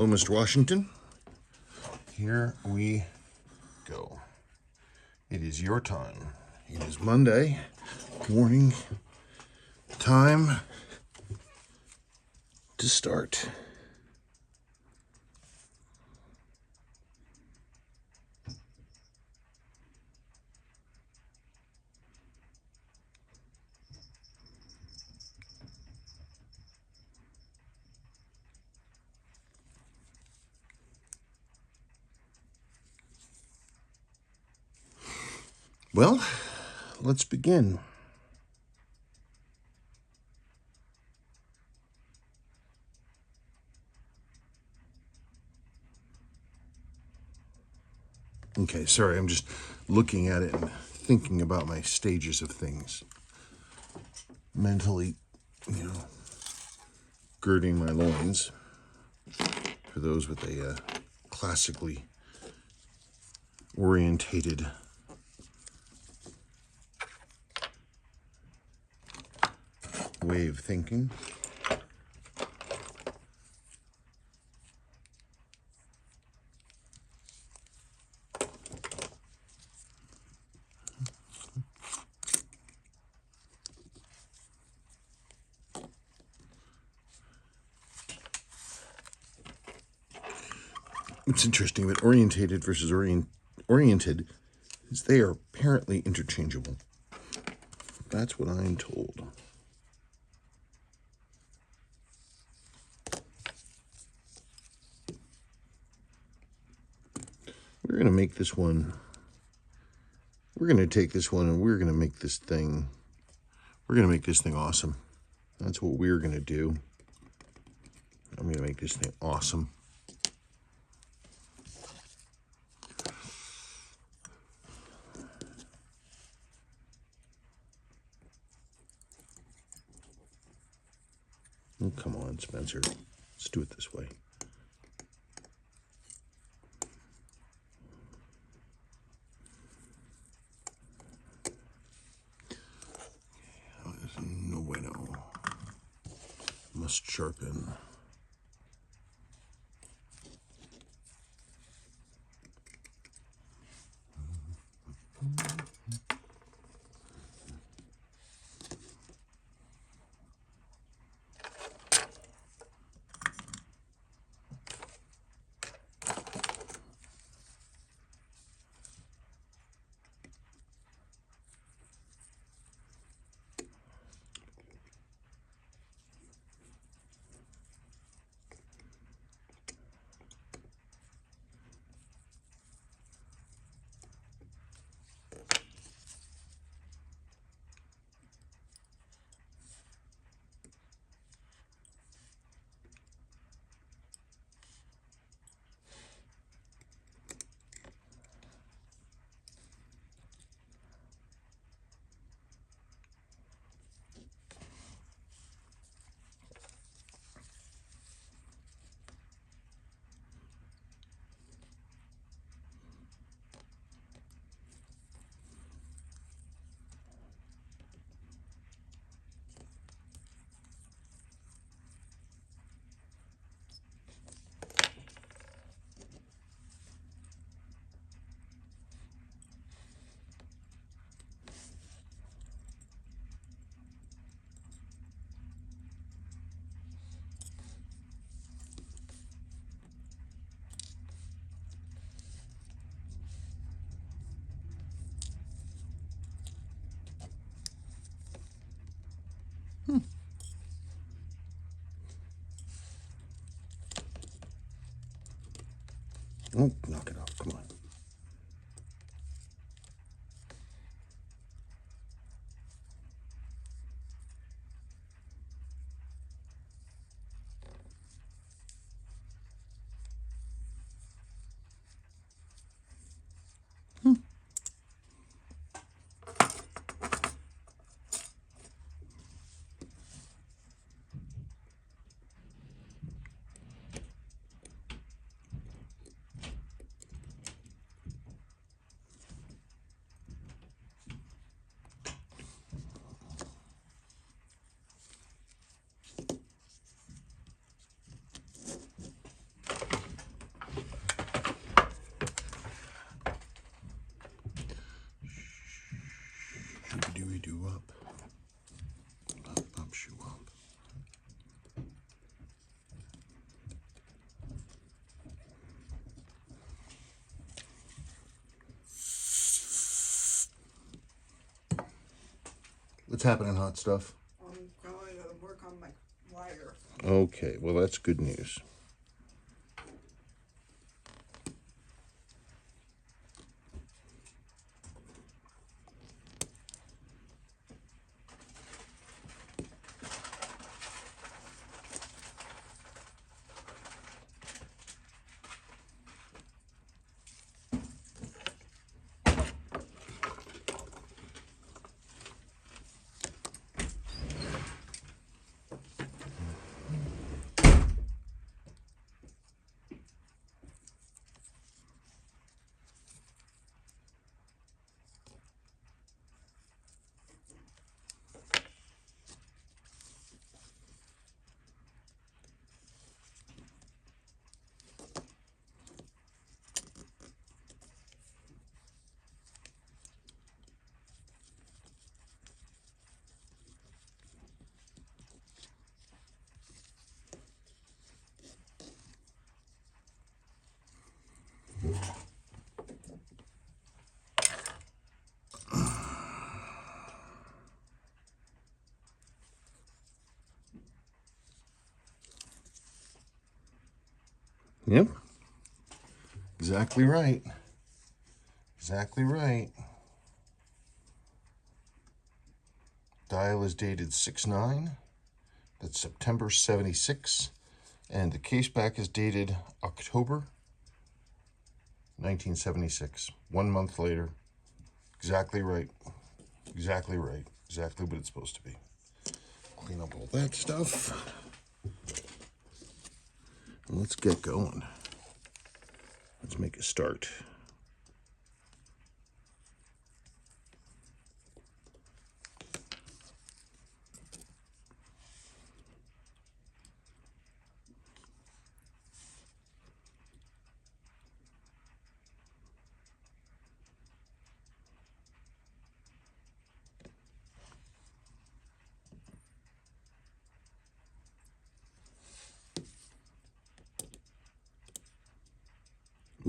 Hello, Mr. Washington. Here we go. It is your time. It is Monday morning. Time to start. Well, let's begin. Okay, sorry, I'm just looking at it and thinking about my stages of things. Mentally, girding my loins. For those with a classically orientated way of thinking. What's interesting about orientated versus oriented is they are apparently interchangeable. That's what I'm told. We're going to make this one, we're going to take this one and we're going to make this thing, awesome. That's what we're going to do. I'm going to make this thing awesome. Oh, come on, Spencer. Let's do it this way. No bueno. Must sharpen. What's happening, hot stuff? I'm going to work on my wire. Okay, well, that's good news. Yep. Exactly right. Exactly right. Dial is dated 6/9. That's September 76. And the case back is dated October 1976. 1 month later. Exactly right. Exactly right. Exactly what it's supposed to be. Clean up all that stuff. And let's get going. Let's make a start.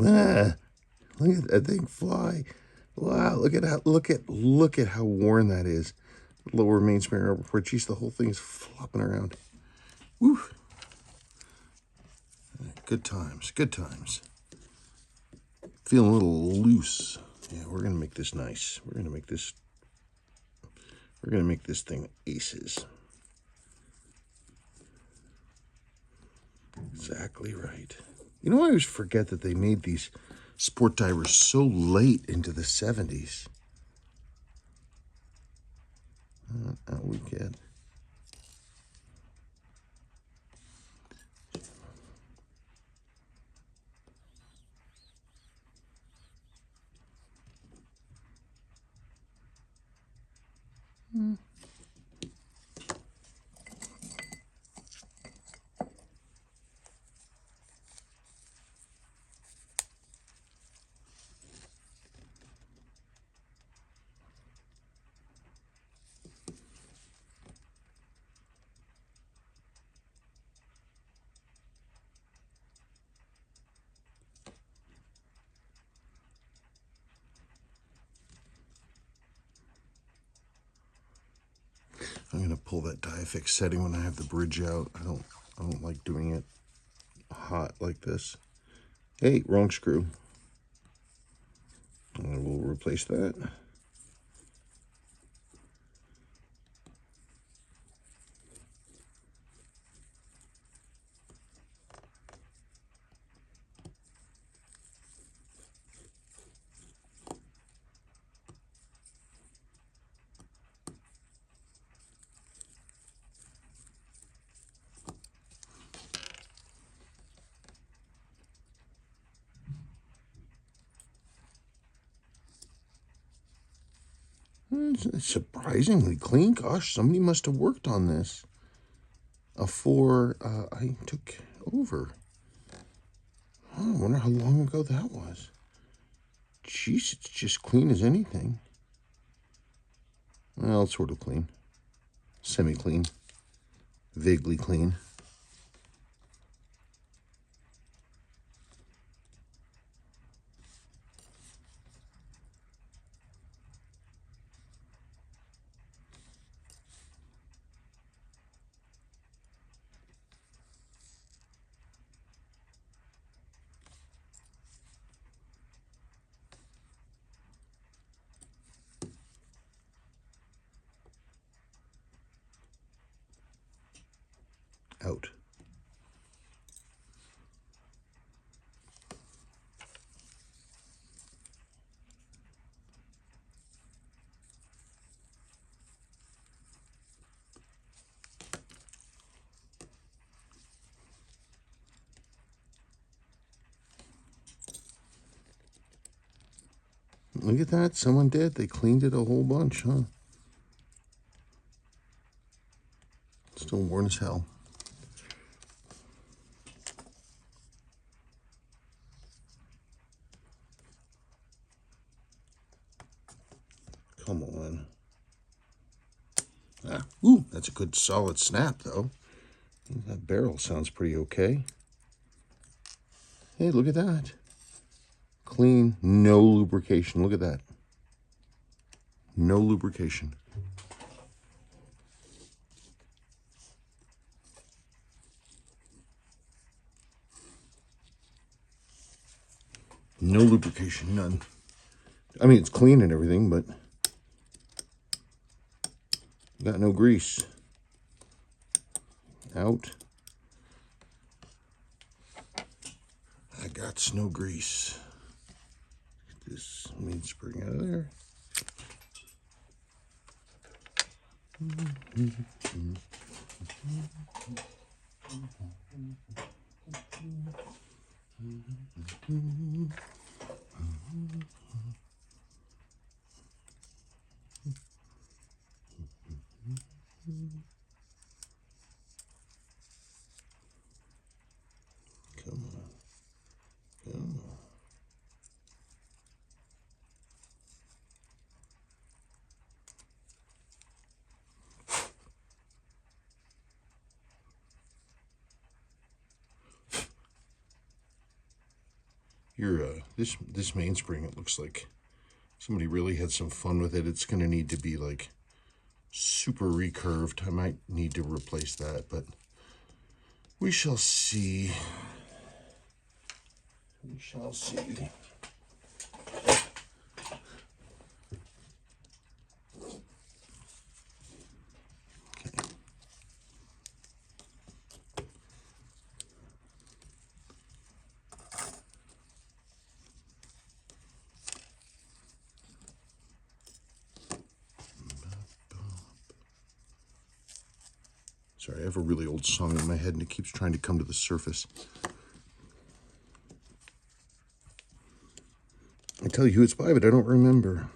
Ah, look at that thing fly. Wow, look at how worn that is. Lower mainspring rubber port. Geez, the whole thing's flopping around. Woo. Good times, good times. Feeling a little loose. Yeah, we're gonna make this nice. We're gonna make this thing aces. Exactly right. You know, I always forget that they made these sport divers so late into the 70s. Out we get. I'm gonna pull that diafix setting when I have the bridge out. I don't like doing it hot like this. Hey, wrong screw. And we'll replace that. It's surprisingly clean. Gosh, somebody must have worked on this before I took over. Oh, I wonder how long ago that was. Jeez, it's just clean as anything. Well, it's sort of clean. Semi-clean. Vaguely clean. out. Look at that. Someone did. They cleaned it a whole bunch, huh? Still worn as hell. Come on. Ah, ooh, that's a good solid snap, though. That barrel sounds pretty okay. Hey, look at that. Clean, no lubrication. Look at that. No lubrication. No lubrication, none. I mean, it's clean and everything, but got no grease. Out. I got no grease. Get this mainspring out of there. Come on. Come on. This mainspring, it looks like somebody really had some fun with it. It's going to need to be like super recurved. I might need to replace that, but we shall see. We shall see. Sorry, I have a really old song in my head and it keeps trying to come to the surface. I tell you who it's by, but I don't remember.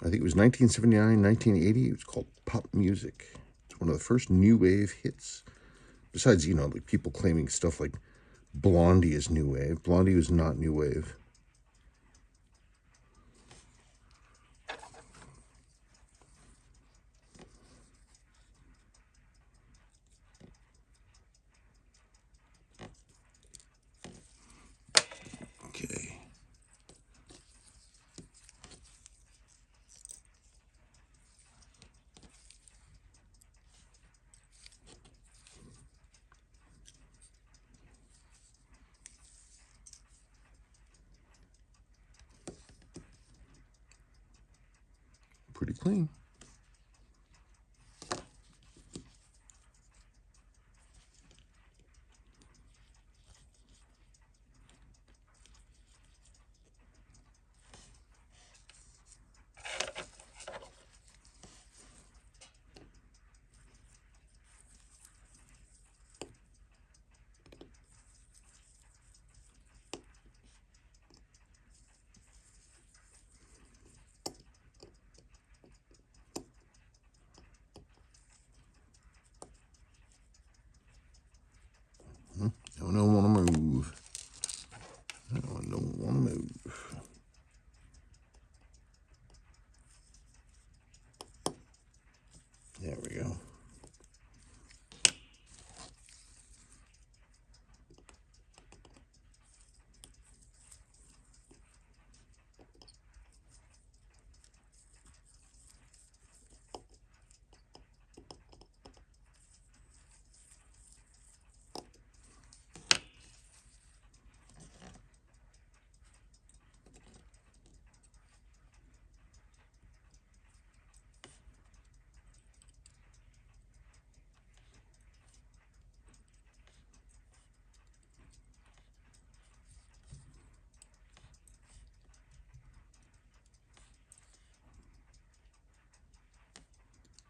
I think it was 1979, 1980. It was called Pop Music. It's one of the first new wave hits. Besides, you know, like people claiming stuff like Blondie is new wave. Blondie was not new wave. Okay. Pretty clean.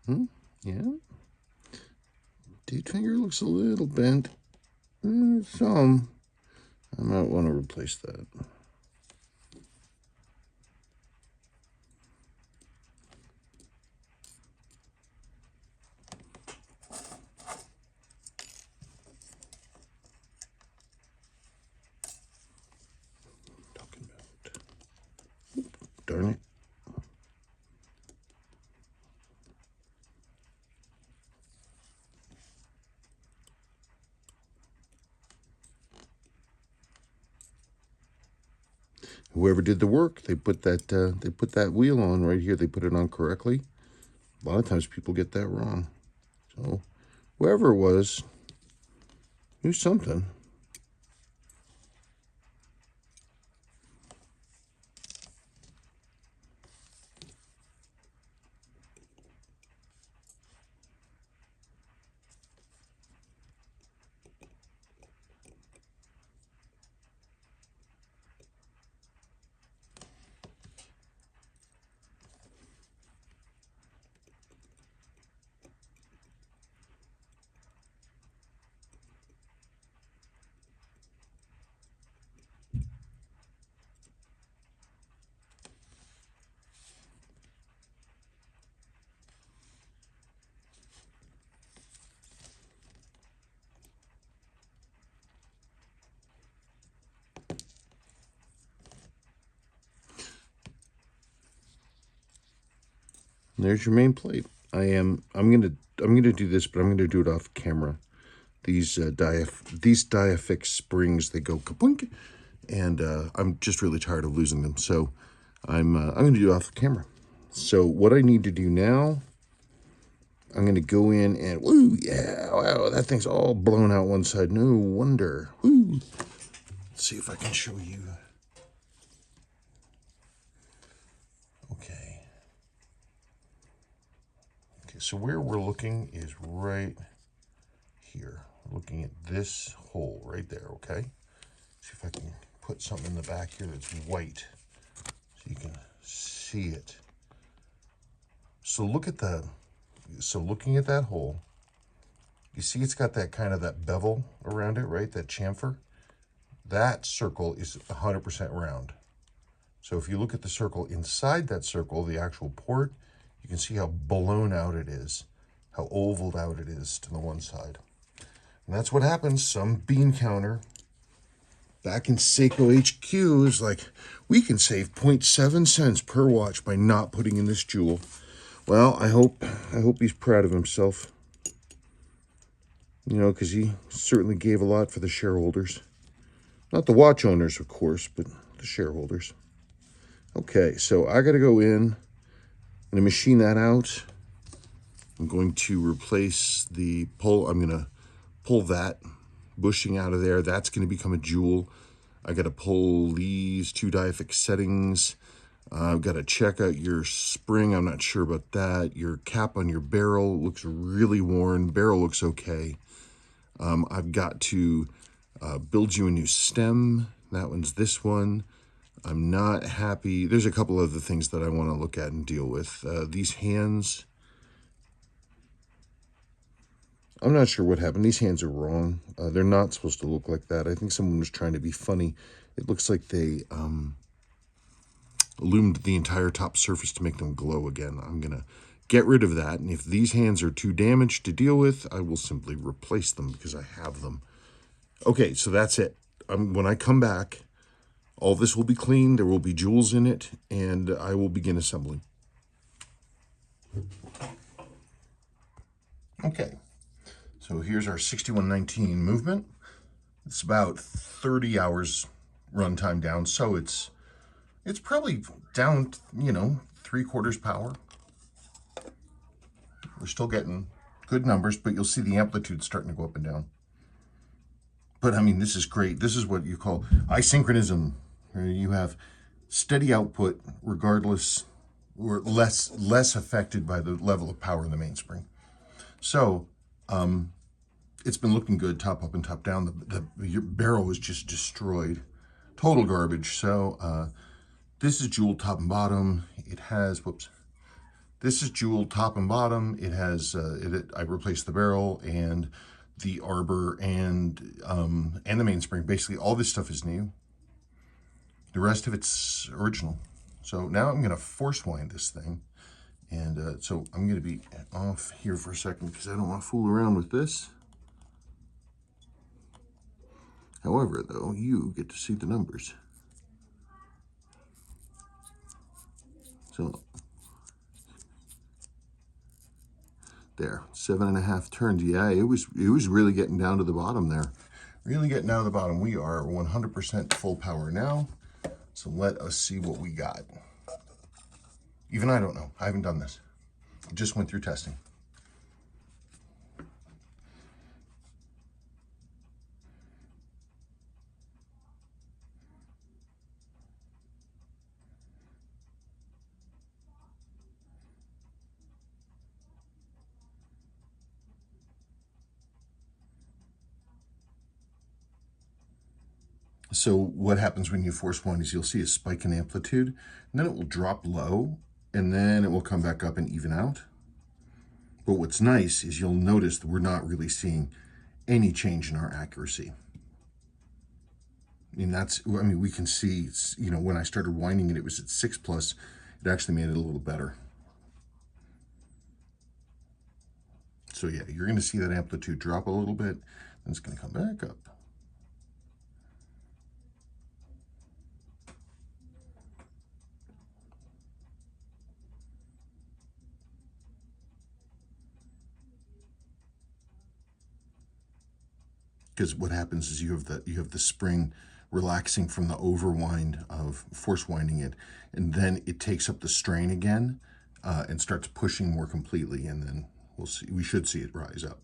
Yeah. Date finger looks a little bent. Some. I might want to replace that. Talking about. Darn it. Whoever did the work, they put that wheel on right here. They put it on correctly. A lot of times people get that wrong. So whoever it was, knew something. There's your main plate. I'm gonna do this, but I'm gonna do it off camera. These Diafix springs, they go kaplink, and I'm just really tired of losing them. So I'm gonna do it off camera. So what I need to do now, I'm gonna go in and woo, yeah, wow, that thing's all blown out one side. No wonder. Woo. Let's see if I can show you. Okay. Okay, so where we're looking is right here. We're looking at this hole right there, okay? See if I can put something in the back here that's white so you can see it. So looking at that hole, you see it's got that kind of that bevel around it, right? That chamfer. That circle is 100% round. So if you look at the circle inside that circle, the actual port, you can see how blown out it is, how ovaled out it is to the one side. And that's what happens. Some bean counter back in Seiko HQ is like, we can save 0.7 cents per watch by not putting in this jewel. Well, I hope he's proud of himself. You know, because he certainly gave a lot for the shareholders. Not the watch owners, of course, but the shareholders. Okay, so I got to go in. I'm going to machine that out. I'm going to replace the pull. I'm going to pull that bushing out of there. That's going to become a jewel. I got to pull these two Diafix settings. I've got to check out your spring. I'm not sure about that. Your cap on your barrel looks really worn. Barrel looks okay. I've got to build you a new stem. That one's this one. I'm not happy. There's a couple other things that I want to look at and deal with. These hands, I'm not sure what happened. These hands are wrong. They're not supposed to look like that. I think someone was trying to be funny. It looks like they illumined the entire top surface to make them glow again. I'm going to get rid of that. And if these hands are too damaged to deal with, I will simply replace them because I have them. Okay, so that's it. When I come back, all this will be clean. There will be jewels in it, and I will begin assembling. Okay, so here's our 6119 movement. It's about 30 hours runtime down, so it's probably down, you know, 3/4 power. We're still getting good numbers, but you'll see the amplitude starting to go up and down. But I mean, this is great. This is what you call isynchronism. You have steady output regardless, or less affected by the level of power in the mainspring. So it's been looking good, top up and top down. Your barrel was just destroyed, total garbage. So this is jeweled top and bottom. It has, whoops, This is jeweled top and bottom. It has, I replaced the barrel and the arbor and the mainspring. Basically, all this stuff is new. The rest of it's original. So now I'm going to force wind this thing. And so I'm going to be off here for a second because I don't want to fool around with this. However, though, you get to see the numbers. So there, 7.5 turns. Yeah, it was really getting down to the bottom there. Really getting down to the bottom. We are 100% full power now. So let us see what we got. Even I don't know. I haven't done this. I just went through testing. So what happens when you force wind is you'll see a spike in amplitude, and then it will drop low, and then it will come back up and even out. But what's nice is you'll notice that we're not really seeing any change in our accuracy. And that's, I mean, we can see, you know, when I started winding it, it was at 6+. It actually made it a little better. So yeah, you're going to see that amplitude drop a little bit, and it's going to come back up. Because what happens is you have the spring relaxing from the overwind of force winding it, and then it takes up the strain again and starts pushing more completely, and then we should see it rise up.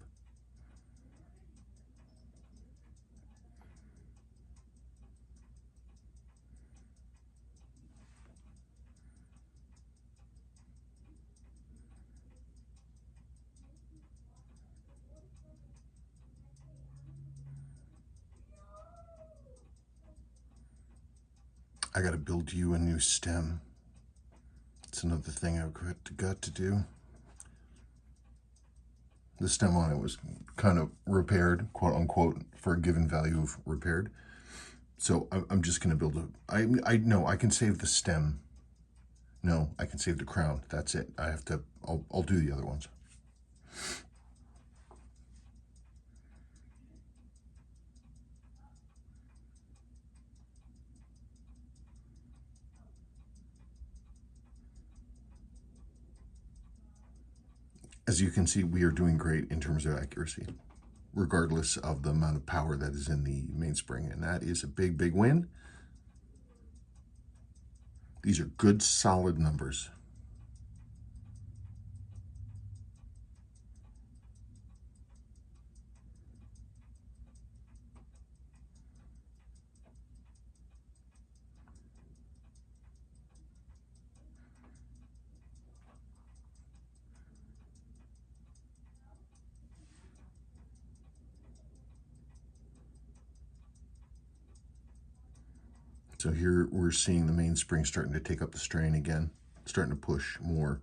I got to build you a new stem. It's another thing I've got to do. The stem on it was kind of repaired, quote unquote, for a given value of repaired. So I'm just going to build I know I can save the stem. No, I can save the crown. That's it. I'll do the other ones. As you can see, we are doing great in terms of accuracy, regardless of the amount of power that is in the mainspring, and that is a big, big win. These are good, solid numbers. So here we're seeing the mainspring starting to take up the strain again, starting to push more.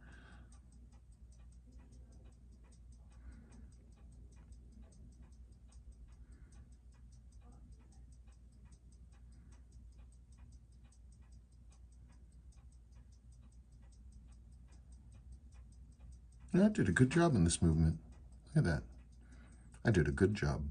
I did a good job in this movement. Look at that. I did a good job.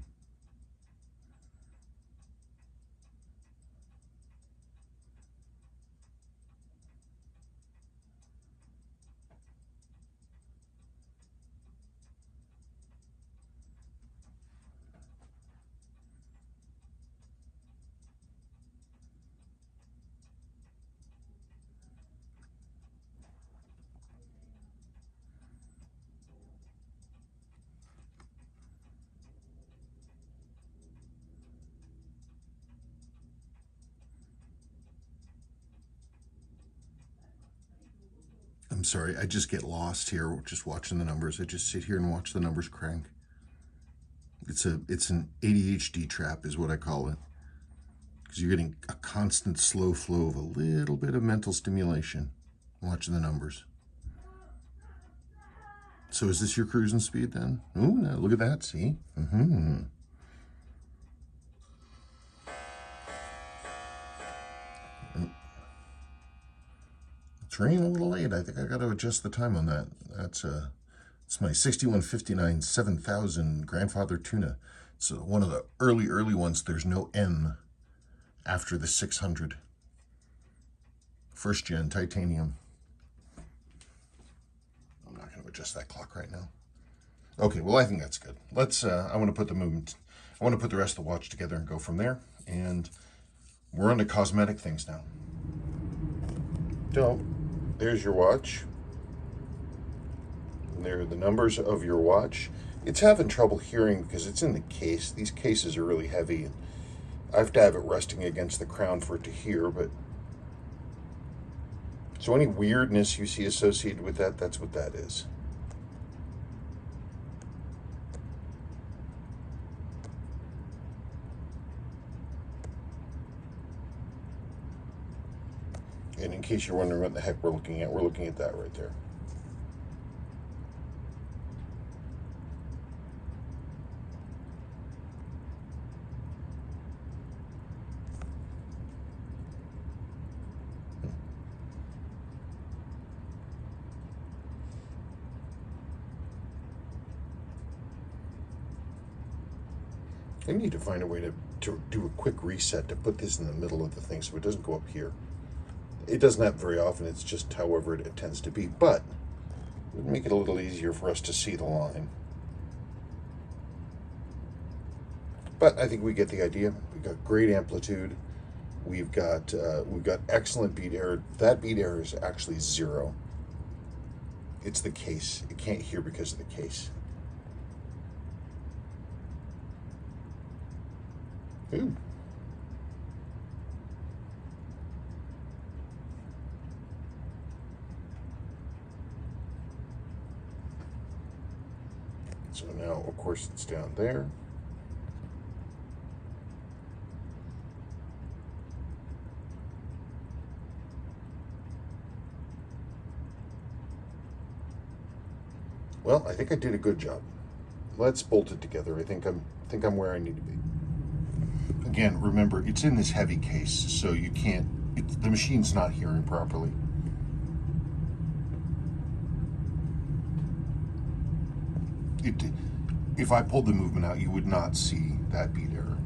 I'm sorry, I just get lost here just watching the numbers. I just sit here and watch the numbers crank. It's an ADHD trap is what I call it. Because you're getting a constant slow flow of a little bit of mental stimulation watching the numbers. So is this your cruising speed then? Ooh, now look at that, see? It's running a little late. I think I got to adjust the time on that. It's my 6159 7000 grandfather tuna. So one of the early ones. There's no M after the 600. First gen titanium. I'm not going to adjust that clock right now. Okay, well I think that's good. Let's. I want to put the movement. I want to put the rest of the watch together and go from there. And we're on to cosmetic things now. So, there's your watch. And there are the numbers of your watch. It's having trouble hearing because it's in the case. These cases are really heavy. I have to have it resting against the crown for it to hear, but so any weirdness you see associated with that, that's what that is. And in case you're wondering what the heck we're looking at that right there. I need to find a way to do a quick reset to put this in the middle of the thing so it doesn't go up here. It doesn't happen very often, it's just however it tends to be, but it would make it a little easier for us to see the line. But I think we get the idea. We've got great amplitude. We've got excellent beat error. That beat error is actually 0. It's the case. It can't hear because of the case. Ooh. So now, of course, it's down there. Well, I think I did a good job. Let's bolt it together. I think I'm where I need to be. Again, remember, it's in this heavy case, so you can't, the machine's not hearing properly. If I pulled the movement out, you would not see that beat error.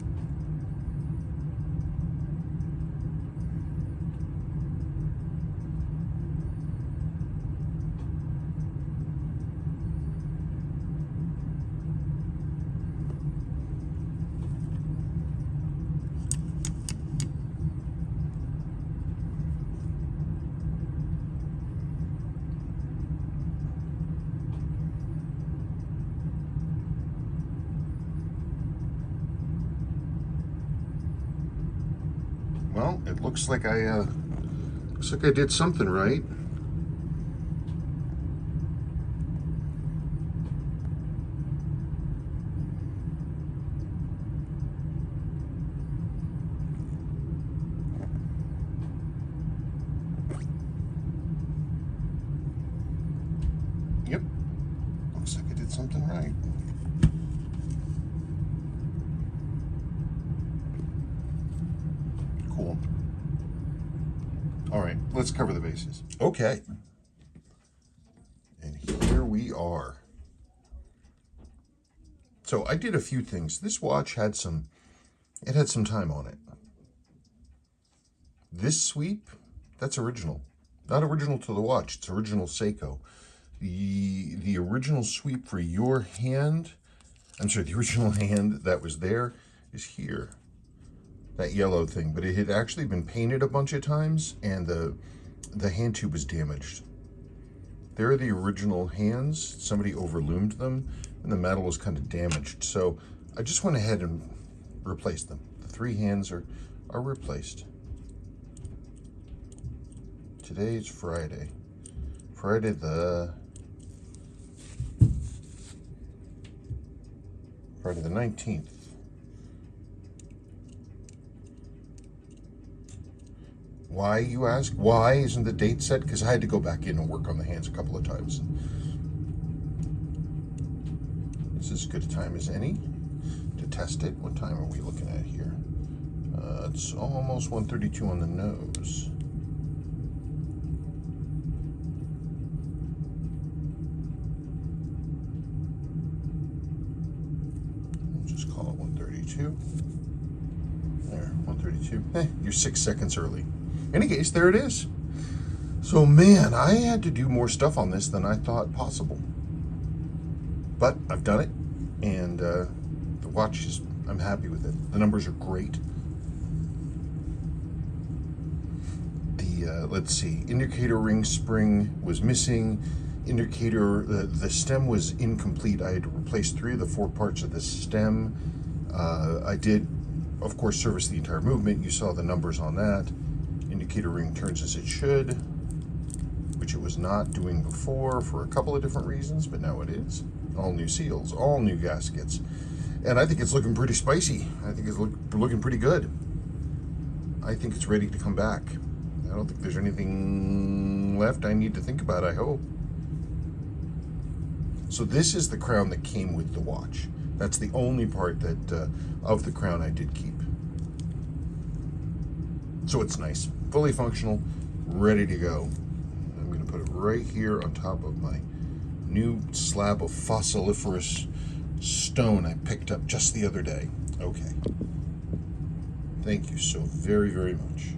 Well, it looks like I did something right. Yep, looks like I did something right. Cool. All right, let's cover the bases. Okay. And here we are. So I did a few things. This watch had some time on it. This sweep, that's original. Not original to the watch, it's original Seiko. The original sweep for your hand, the original hand that was there is here. That yellow thing, but it had actually been painted a bunch of times and the hand tube was damaged. There are the original hands. Somebody overloomed them and the metal was kind of damaged. So I just went ahead and replaced them. The 3 hands are replaced. Today is Friday. Friday the 19th. Why, you ask? Why isn't the date set? Because I had to go back in and work on the hands a couple of times. This is as good a time as any to test it. What time are we looking at here? It's almost 1:32 on the nose. We'll just call it 1:32. There, 1:32. You're 6 seconds early. In any case, there it is. So man, I had to do more stuff on this than I thought possible. But I've done it, and the watch is, I'm happy with it. The numbers are great. Let's see, indicator ring spring was missing. Indicator, the stem was incomplete. I had to replace 3 of the 4 parts of the stem. I did, of course, service the entire movement. You saw the numbers on that. Indicator ring turns as it should, which it was not doing before for a couple of different reasons, but now it is. All new seals, all new gaskets. And I think it's looking pretty spicy. I think it's looking pretty good. I think it's ready to come back. I don't think there's anything left I need to think about, I hope. So this is the crown that came with the watch. That's the only part that of the crown I did keep. So it's nice, fully functional, ready to go. I'm going to put it right here on top of my new slab of fossiliferous stone I picked up just the other day. Okay. Thank you so very, very much.